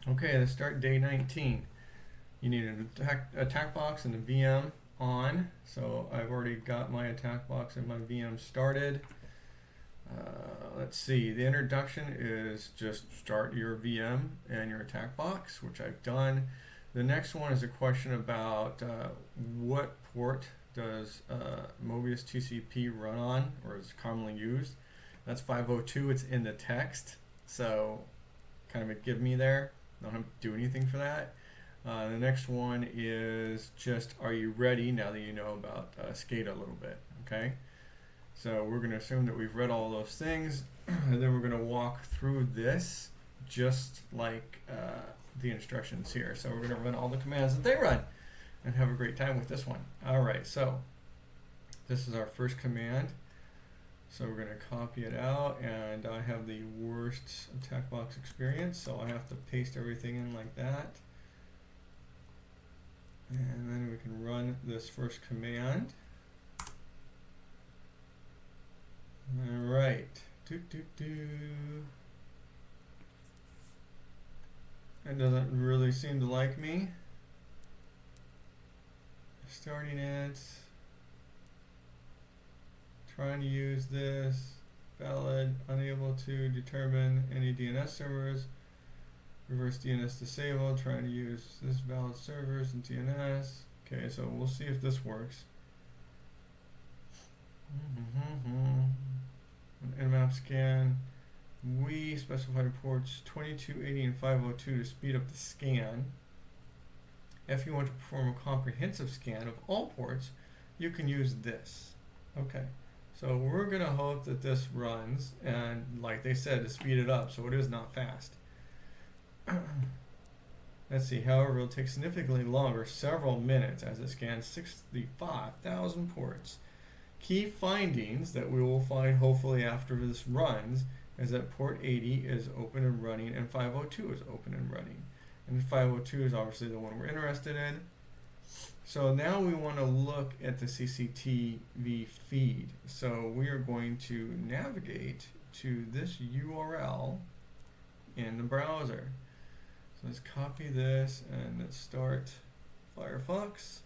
Okay, let's start day 19. You need an attack box and a VM on. So I've already got my attack box and my VM started. Let's see, the introduction is just start your VM and your attack box, which I've done. The next one is a question about what port does Mobius TCP run on, or is commonly used. That's 502, it's in the text, so kind of a give me there. Don't have to do anything for that. The next one is just, are you ready now that you know about SCADA a little bit, okay? So we're going to assume that we've read all those things, and then we're going to walk through this just like the instructions here. So we're going to run all the commands that they run and have a great time with this one. All right, so this is our first command. So we're going to copy it out, and I have the worst attack box experience, so I have to paste everything in like that. And then we can run this first command. All right. It doesn't really seem to like me. Starting it. Trying to use this. Valid. Unable to determine any DNS servers. Reverse DNS disabled. Trying to use this valid servers and DNS. Okay, so we'll see if this works. An nmap scan. We specified ports 2280 and 502 to speed up the scan. If you want to perform a comprehensive scan of all ports, you can use this. Okay, so we're going to hope that this runs, and like they said, to speed it up, so it is not fast. Let's see, however, it'll take significantly longer, several minutes, as it scans 65,000 ports. Key findings that we will find hopefully after this runs is that port 80 is open and running and 502 is open and running. And 502 is obviously the one we're interested in. So now we want to look at the CCTV feed. So we are going to navigate to this URL in the browser. So let's copy this and let's start Firefox.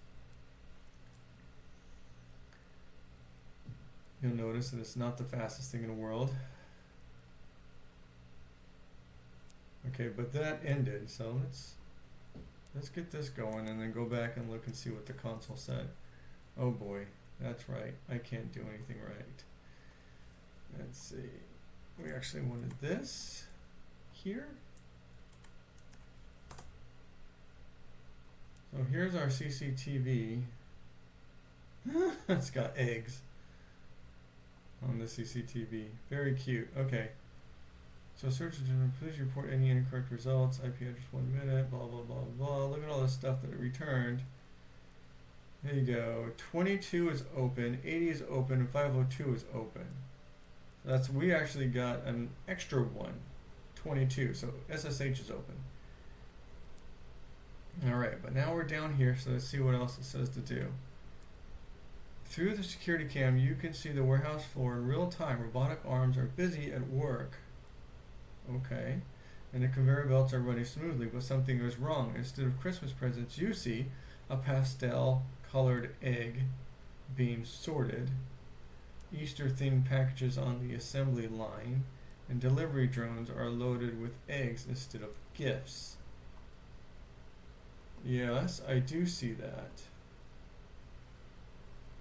You'll notice that it's not the fastest thing in the world. Okay, but that ended, so let's get this going and then go back and look and see what the console said. Oh boy, that's right, I can't do anything right. Let's see, we actually wanted this here. So here's our CCTV. It's got eggs on the CCTV. Very cute. Okay. So search engine, please report any incorrect results. IP address 1 minute, blah, blah, blah, blah. Look at all this stuff that it returned. There you go. 22 is open, 80 is open, and 502 is open. We actually got an extra one, 22. So SSH is open. All right, but now we're down here, so let's see what else it says to do. Through the security cam, you can see the warehouse floor in real time. Robotic arms are busy at work. Okay. And the conveyor belts are running smoothly, but something goes wrong. Instead of Christmas presents, you see a pastel colored egg being sorted, Easter themed packages on the assembly line, and delivery drones are loaded with eggs instead of gifts. Yes, I do see that.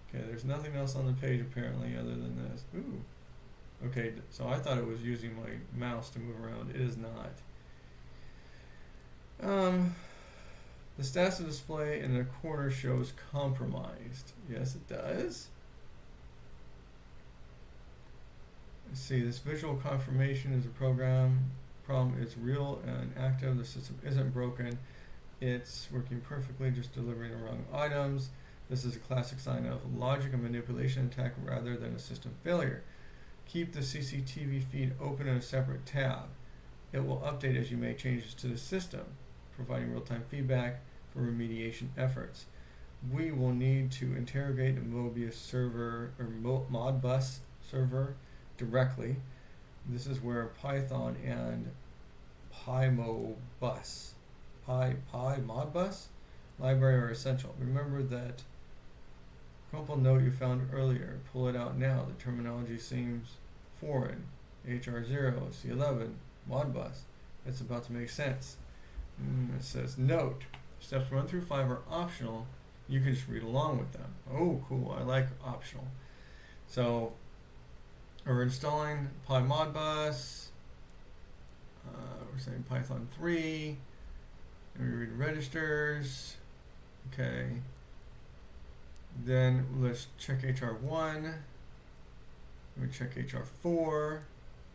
Okay, there's nothing else on the page apparently other than this. Ooh. Okay, so I thought it was using my mouse to move around. It is not. The status display in the corner shows compromised. Yes, it does. Let's see, this visual confirmation is a problem. It's real and active. The system isn't broken. It's working perfectly, just delivering the wrong items. This is a classic sign of logic and manipulation attack rather than a system failure. Keep the CCTV feed open in a separate tab. It will update as you make changes to the system, providing real-time feedback for remediation efforts. We will need to interrogate the Mobius server or Modbus server directly. This is where Python and TryHackModbus. TryHackModbus? Library or essential. Remember that crumple note you found earlier. Pull it out now. The terminology seems foreign. HR0, C11, Modbus. It's about to make sense. It says note. Steps 1 through 5 are optional. You can just read along with them. Oh, cool. I like optional. So we're installing TryModbus. We're saying Python 3. And we read registers. Okay. Then let's check HR1. We check HR4.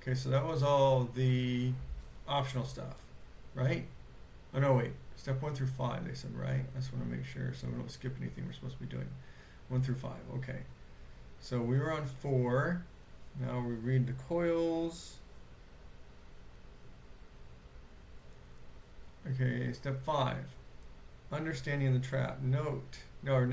Okay, so that was all the optional stuff, right? Oh no, wait. Step 1 through 5, they said, right? I just want to make sure so we don't skip anything we're supposed to be doing. 1 through 5, okay. So we were on 4. Now we read the coils. Okay, step 5. Understanding the trap. Note. Now the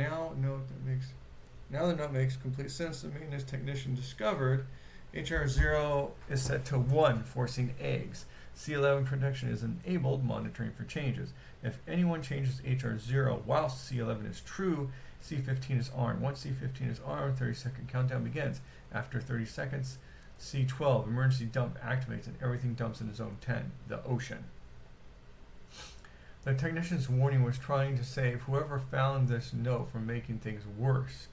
note makes complete sense. The maintenance technician discovered HR0 is set to 1, forcing eggs. C11 protection is enabled, monitoring for changes. If anyone changes HR0 while C11 is true, C15 is armed. Once C15 is armed, 30-second countdown begins. After 30 seconds, C12, emergency dump, activates and everything dumps into zone 10, the ocean. The technician's warning was trying to save whoever found this note from making things worse.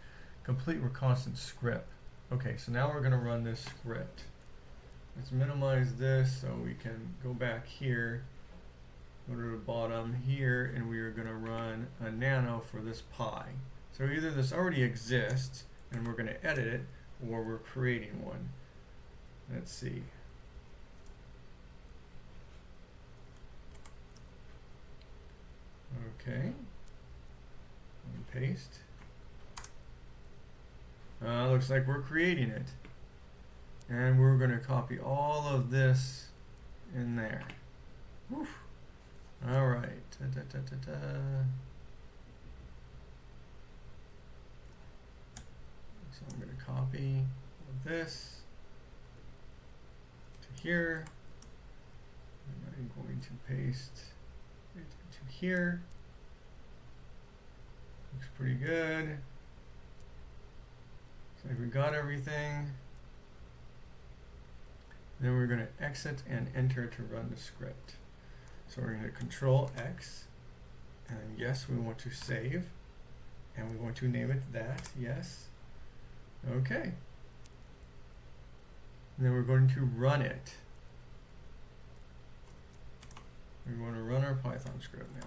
Complete reconnaissance script. Okay, so now we're going to run this script. Let's minimize this so we can go back here, go to the bottom here, and we are going to run a nano for this pi. So either this already exists and we're going to edit it, or we're creating one. Let's see. Okay, and paste. Looks like we're creating it. And we're going to copy all of this in there. Woof. All right. So I'm going to copy this to here. And I'm going to paste it to here. Looks pretty good. So we got everything. Then we're going to exit and enter to run the script. So we're going to Control X, and yes, we want to save, and we want to name it that, yes. Okay. And then we're going to run it. We want to run our Python script now.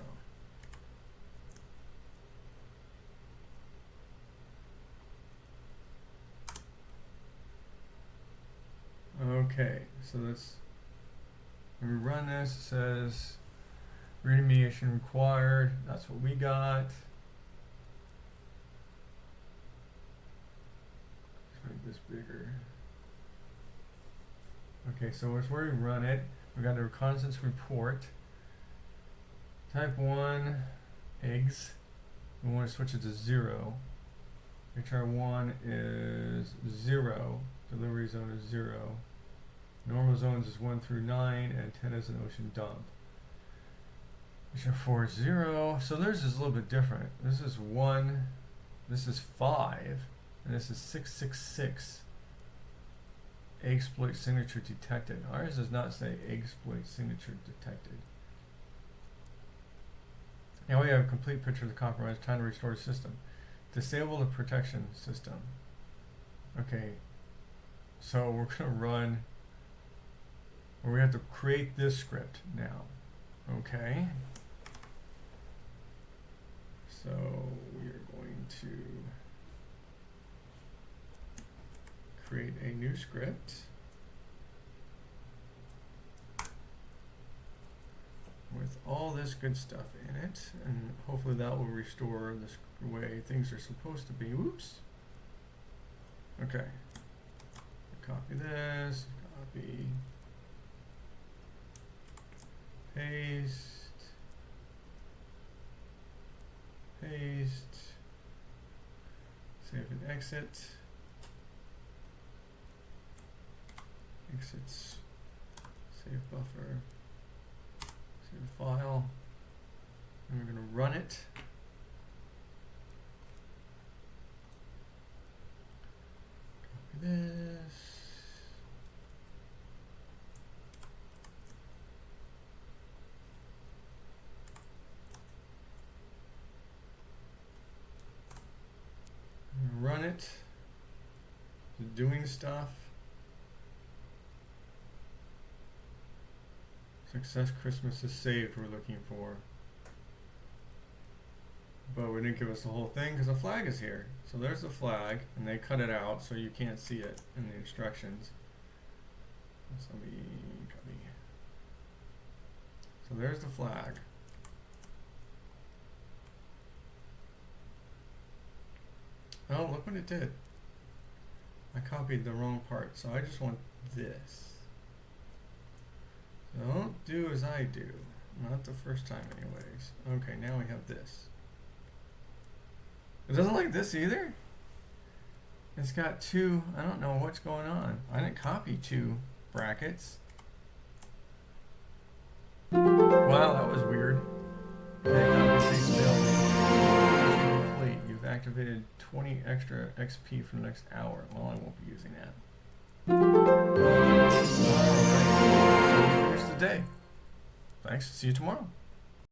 Okay, so let's, when we run this, it says remediation required. That's what we got. Let's make this bigger. Okay, so as we run it, we got a reconnaissance report. Type 1, eggs. We want to switch it to 0. HR1 is 0. Delivery zone is 0. Normal zones is 1 through 9, and 10 is an ocean dump. HR4 is 0. So theirs is a little bit different. This is 1, this is 5, and this is 666. Exploit signature detected. Ours does not say exploit signature detected. Now we have a complete picture of the compromise. Time to restore the system. Disable the protection system. Okay, so we're going to run, or we have to create this script now. Okay, so we are going to create a new script with all this good stuff in it, and hopefully that will restore this way things are supposed to be. Whoops. Okay. Copy this, copy, paste, paste, save and exit, exits, save buffer, Save file. And we're going to run it. Copy this. Run it. It's doing stuff. Success Christmas is saved, we're looking for. But we didn't give us the whole thing because the flag is here. So there's the flag, and they cut it out so you can't see it in the instructions. So let me copy. So there's the flag. Oh, look what it did. I copied the wrong part, so I just want this. Don't do as I do. Not the first time anyways. Okay, now we have this. It doesn't like this either? It's got two, I don't know what's going on. I didn't copy two brackets. Wow, that was weird. Okay, compensate failed. Complete. You've activated 20 extra XP for the next hour. Well, I won't be using that. Alright, finish the day. Thanks, see you tomorrow.